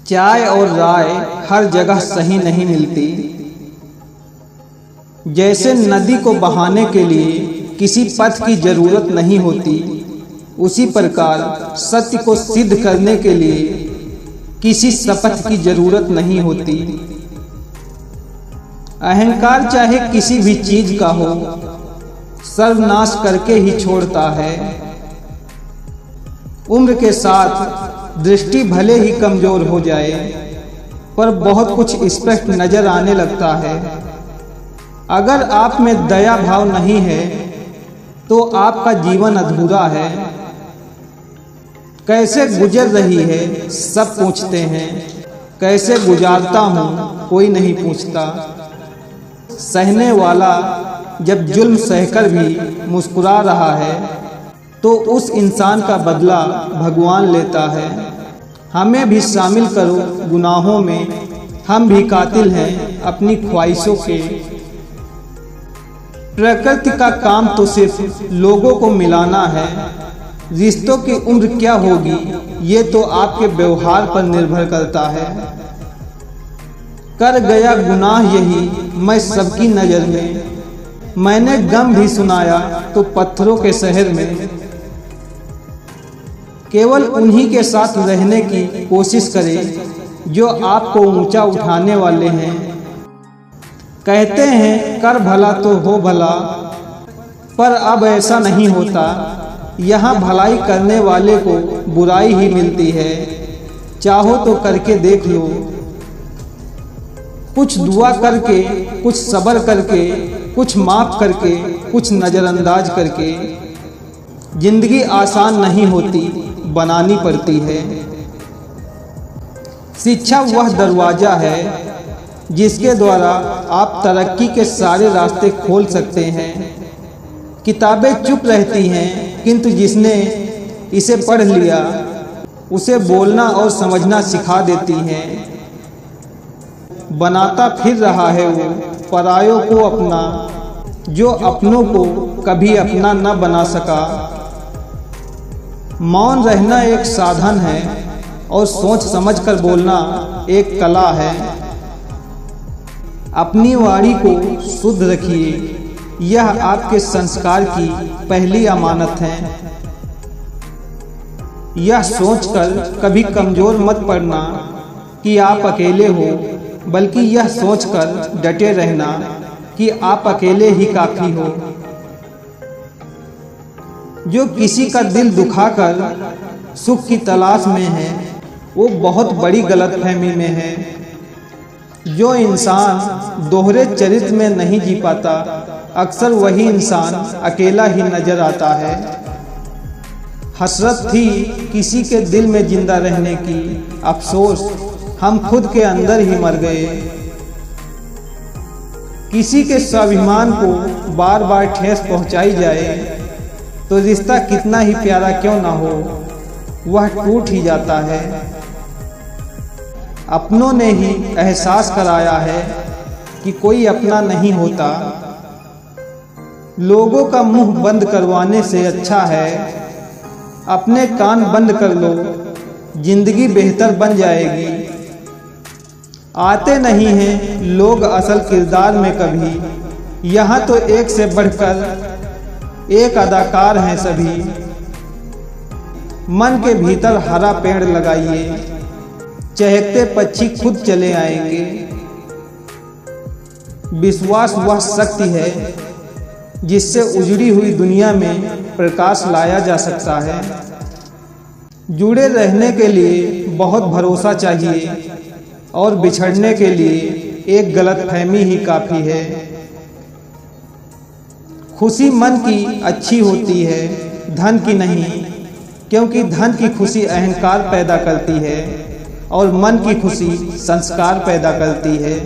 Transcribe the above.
चाय और राय हर जगह सही नहीं मिलती। जैसे नदी को बहाने के लिए किसी पथ की जरूरत नहीं होती, उसी प्रकार सत्य को सिद्ध करने के लिए किसी शपथ की जरूरत नहीं होती। अहंकार चाहे किसी भी चीज का हो, सर्वनाश करके ही छोड़ता है। उम्र के साथ दृष्टि भले ही कमजोर हो जाए, पर बहुत कुछ स्पष्ट नजर आने लगता है। अगर आप में दया भाव नहीं है तो आपका जीवन अधूरा है। कैसे गुजर रही है सब पूछते हैं, कैसे गुजारता हूँ कोई नहीं पूछता। सहने वाला जब जुल्म सहकर भी मुस्कुरा रहा है तो उस इंसान का बदला भगवान लेता है। हमें भी शामिल करो गुनाहों में, हम भी कातिल हैं अपनी ख्वाहिशों के। प्रकृति का काम तो सिर्फ लोगों को मिलाना है, रिश्तों की उम्र क्या होगी ये तो आपके व्यवहार पर निर्भर करता है। कर गया गुनाह यही मैं सबकी नज़र में, मैंने गम भी सुनाया तो पत्थरों के शहर में। केवल उन्हीं के साथ रहने की कोशिश करें जो आपको ऊंचा उठाने वाले हैं। कहते हैं कर भला तो हो भला, पर अब ऐसा नहीं होता। यहाँ भलाई करने वाले को बुराई ही मिलती है। चाहो तो करके देख लो, कुछ दुआ करके, कुछ सब्र करके, कुछ माफ करके, कुछ नज़रअंदाज करके। जिंदगी आसान नहीं होती, बनानी पड़ती है। शिक्षा वह दरवाजा है जिसके द्वारा आप तरक्की के सारे रास्ते खोल सकते हैं। किताबें चुप रहती हैं, किंतु जिसने इसे पढ़ लिया उसे बोलना और समझना सिखा देती हैं। बनाता फिर रहा है वो परायों को अपना, जो अपनों को कभी अपना न बना सका। मौन रहना एक साधन है और सोच समझकर बोलना एक कला है। अपनी वाणी को शुद्ध रखिए, यह आपके संस्कार की पहली अमानत है। यह सोचकर कभी कमजोर मत पड़ना कि आप अकेले हो, बल्कि यह सोचकर डटे रहना कि आप अकेले ही काफी हो। जो किसी का दिल दुखाकर सुख की तलाश में है, वो बहुत बड़ी गलतफहमी में है। जो इंसान दोहरे चरित्र में नहीं जी पाता, अक्सर वही इंसान अकेला ही नजर आता है। हसरत थी किसी के दिल में जिंदा रहने की, अफसोस हम खुद के अंदर ही मर गए। किसी के स्वाभिमान को बार बार ठेस पहुंचाई जाए तो रिश्ता कितना ही प्यारा क्यों ना हो, वह टूट ही जाता है। अपनों ने ही एहसास कराया है कि कोई अपना नहीं होता। लोगों का मुंह बंद करवाने से अच्छा है अपने कान बंद कर लो, जिंदगी बेहतर बन जाएगी। आते नहीं हैं लोग असल किरदार में कभी, यहाँ तो एक से बढ़कर एक अदाकार हैं सभी। मन के भीतर हरा पेड़ लगाइए, चहकते पक्षी खुद चले आएंगे। विश्वास वह शक्ति है जिससे उजड़ी हुई दुनिया में प्रकाश लाया जा सकता है। जुड़े रहने के लिए बहुत भरोसा चाहिए और बिछड़ने के लिए एक गलतफहमी ही काफ़ी है। खुशी मन की अच्छी होती है, धन की नहीं, क्योंकि धन की खुशी अहंकार पैदा करती है और मन की खुशी संस्कार पैदा करती है।